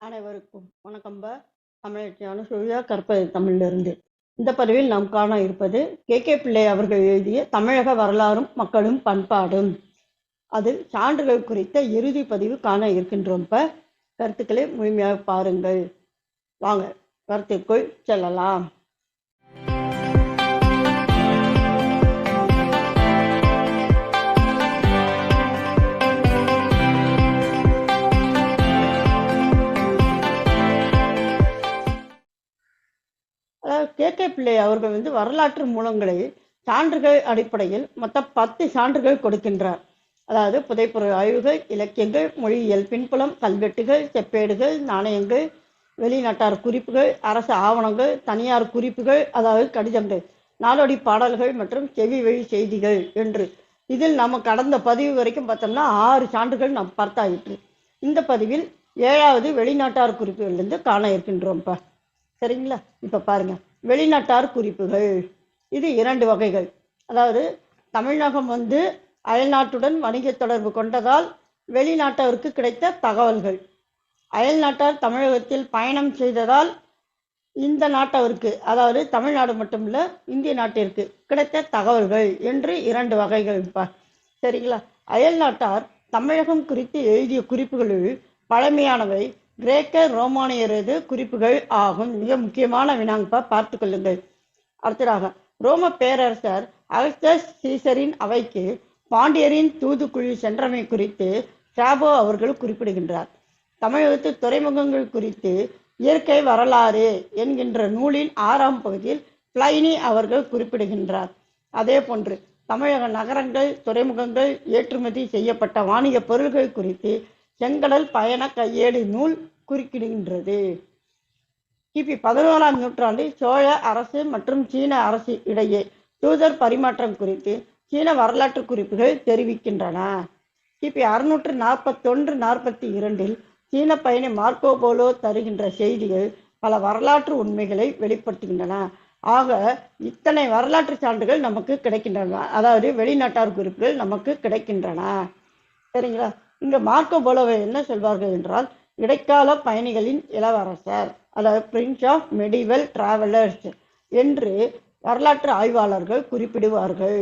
அனைவருக்கும் வணக்கம்ப. தமிழச்சியான சுழியா கற்பது தமிழிலிருந்து இந்த பதிவில் நாம் காண இருப்பது கே பிள்ளை அவர்கள் எழுதிய தமிழக வரலாறும் மக்களும் பண்பாடும். அதில் சான்றுகள் குறித்த இறுதி பதிவு காண இருக்கின்றோம். கருத்துக்களை முழுமையாக பாருங்கள். வாங்க கருத்துக்குள் செல்லலாம். கே பிள்ளை அவர்கள் வரலாற்று மூலங்களை சான்றுகள் அடிப்படையில் மொத்தம் 10 சான்றுகள் கொடுக்கின்றார். அதாவது புதைப்பொருள் ஆய்வுகள், இலக்கியங்கள், மொழியியல் பின்புலம், கல்வெட்டுகள், செப்பேடுகள், நாணயங்கள், வெளிநாட்டார் குறிப்புகள், அரசு ஆவணங்கள், தனியார் குறிப்புகள், அதாவது கடிதங்கள், நாடோடி பாடல்கள் மற்றும் செவி வழி செய்திகள் என்று இதில் நம்ம கடந்த பதிவு வரைக்கும் பார்த்தோம்னா 6 சான்றுகள் நாம் பார்த்தாயிற்று. இந்த பதிவில் 7வது வெளிநாட்டார் குறிப்புகளிலிருந்து காண இருக்கின்றோம்ப்பா. சரிங்களா? இப்போ பாருங்க, வெளிநாட்டார் குறிப்புகள். இது 2 வகைகள். அதாவது தமிழகம் அயல்நாட்டுடன் வணிக தொடர்பு கொண்டதால் வெளிநாட்டவருக்கு கிடைத்த தகவல்கள், அயல்நாட்டார் தமிழகத்தில் பயணம் செய்ததால் இந்த நாட்டவருக்கு, அதாவது தமிழ்நாடு மட்டுமில்ல இந்திய நாட்டிற்கு கிடைத்த தகவல்கள் என்று 2 வகைகள். சரிங்களா? அயல்நாட்டார் தமிழகம் குறித்து எழுதிய குறிப்புகளில் பழமையானவை கிரேக்க ரோமானியரது குறிப்புகள் ஆகும். மிக முக்கியமான வினாங்கப்பா, பார்த்து கொள்ளுங்கள். அடுத்ததாக ரோம பேரரசர் அகஸ்டஸ் சீசரின் அவைக்கு பாண்டியரின் தூதுக்குழு சென்றமை குறித்து ஸ்ட்ராபோ அவர்கள் குறிப்பிடுகின்றார். தமிழகத்து துறைமுகங்கள் குறித்து இயற்கை வரலாறு என்கின்ற நூலின் 6ஆம் பகுதியில் பிளைனி அவர்கள் குறிப்பிடுகின்றார். அதே போன்று தமிழக நகரங்கள், துறைமுகங்கள், ஏற்றுமதி செய்யப்பட்ட வாணிக பொருள்கள் குறித்து செங்கடல் பயண கையேடு நூல் குறிப்பிடுகின்றது. கிபி 11ஆம் நூற்றாண்டில் சோழ அரசு மற்றும் சீன அரசு இடையே தூதர் பரிமாற்றம் குறித்து சீன வரலாற்று குறிப்புகள் தெரிவிக்கின்றன. கிபி 641-42 சீன பயணி மார்க்கோ போலோ தருகின்ற செய்திகள் பல வரலாற்று உண்மைகளை வெளிப்படுத்துகின்றன. ஆக இத்தனை வரலாற்று சான்றுகள் நமக்கு கிடைக்கின்றன. அதாவது வெளிநாட்டார் குறிப்புகள் நமக்கு கிடைக்கின்றன. சரிங்களா? இங்க மார்க்கோ போலோவை என்ன சொல்வார்கள் என்றால், இடைக்கால பயணிகளின் இளவரசர், அதாவது பிரின்ஸ் ஆஃப் மெடிவல் டிராவலர்ஸ் என்று வரலாற்று ஆய்வாளர்கள் குறிப்பிடுவார்கள்.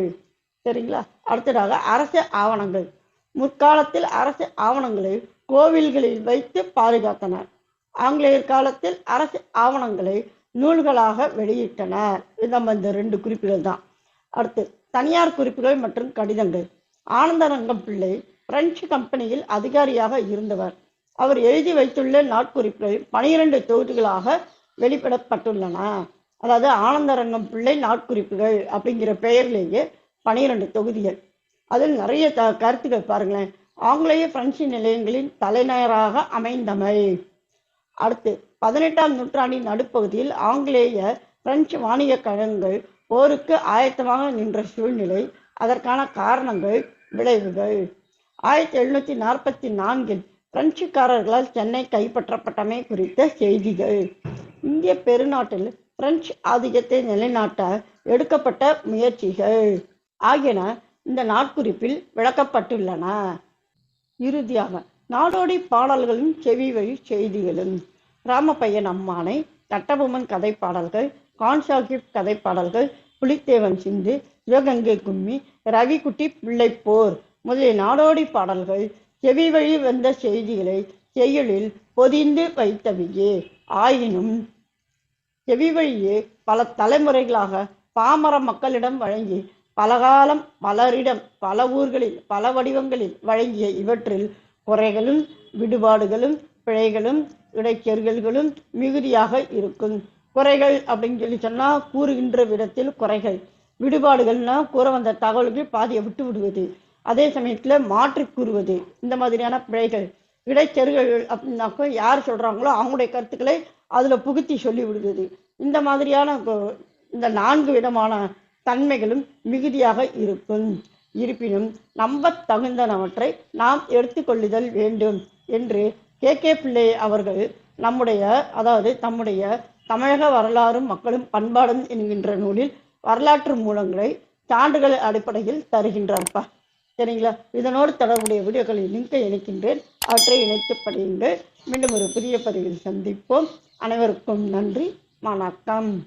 சரிங்களா? அடுத்ததாக அரசு ஆவணங்கள். முற்காலத்தில் அரசு ஆவணங்களை கோவில்களில் வைத்து பாதுகாத்தனர். ஆங்கிலேயர் காலத்தில் அரசு ஆவணங்களை நூல்களாக வெளியிட்டனர். நம்ம இந்த 2 குறிப்புகள் தான். அடுத்து தனியார் குறிப்புகள் மற்றும் கடிதங்கள். ஆனந்தரங்கம் பிள்ளை பிரெஞ்சு கம்பெனியில் அதிகாரியாக இருந்தவர். அவர் எழுதி வைத்துள்ள நாட்குறிப்புகள் 12 தொகுதிகளாக வெளியிடப்பட்டுள்ளன. அதாவது ஆனந்தரங்கம் பிள்ளை நாட்குறிப்புகள் அப்படிங்கிற பெயரிலேயே 12 தொகுதிகள். அதில் நிறைய கருத்துக்கள் பாருங்களேன். ஆங்கிலேய பிரெஞ்சு நிலையங்களின் தலைநகராக அமைந்தமை. அடுத்து 18ஆம் நூற்றாண்டின் நடுப்பகுதியில் ஆங்கிலேய பிரெஞ்சு வாணிக கழகங்கள் போருக்கு ஆயத்தமாக நின்ற சூழ்நிலை, அதற்கான காரணங்கள், விளைவுகள். 1744 பிரெஞ்சுக்காரர்களால் சென்னை கைப்பற்றப்பட்டமை குறித்த செய்திகள். இந்திய பெருநாட்டில் பிரெஞ்சு ஆதிக்கத்தை நிலைநாட்ட எடுக்கப்பட்ட முயற்சிகள் ஆகியன இந்த நாட்குறிப்பில் விளக்கப்பட்டுள்ளன. இறுதியாக நாடோடி பாடல்களும் செவி வழி செய்திகளும். ராமப்பையன் அம்மானை, கட்டபொம்மன் கதை பாடல்கள், கான் சாஹிப் கதை பாடல்கள், புலித்தேவன் சிந்து, சிவகங்கை கும்மி, ரவிக்குட்டி பிள்ளை போர் முதலிய நாடோடி பாடல்கள் செவி வழி வந்த செய்திகளை செய்யுளில் பொதிந்து வைத்தவையே. ஆயினும் செவி வழியே பல தலைமுறைகளாக பாமர மக்களிடம் வழங்கி பலகாலம் பலரிடம் பல ஊர்களில் பல வடிவங்களில் வழங்கிய இவற்றில் குறைகளும் விடுபாடுகளும் பிழைகளும் இடைச்செருகல்களும் மிகுதியாக இருக்கும். குறைகள் அப்படின்னு சொன்னா கூறுகின்ற விதத்தில் குறைகள், விடுபாடுகள்னா கூற வந்த தகவல்கள் பாதியை விட்டு விடுவது, அதே சமயத்துல மாற்றி கூறுவது, இந்த மாதிரியான பிழைகள். இடைச்செருகல்கள் அப்படின்னாக்கோ யார் சொல்றாங்களோ அவங்களுடைய கருத்துக்களை அதுல புகுத்தி சொல்லி விடுவது. இந்த மாதிரியான இந்த 4 விதமான தன்மைகளும் மிகுதியாக இருக்கும். இருப்பினும் நம்ப தகுந்தனவற்றை நாம் எடுத்துக்கொள்ளுதல் வேண்டும் என்று கே பிள்ளை அவர்கள் தம்முடைய தமிழக வரலாறும் மக்களும் பண்பாடும் என்கின்ற நூலில் வரலாற்று மூலங்களை சான்றுகள் அடிப்படையில் தருகின்றார்ப்பா. சரிங்களா? இதனோடு தொடர்புடைய வீடியோக்களின் லிங்கை இணைக்கின்றேன். அவற்றை இணைத்து படியுங்கள். மீண்டும் ஒரு புதிய பதிவில் சந்திப்போம். அனைவருக்கும் நன்றி. வணக்கம்.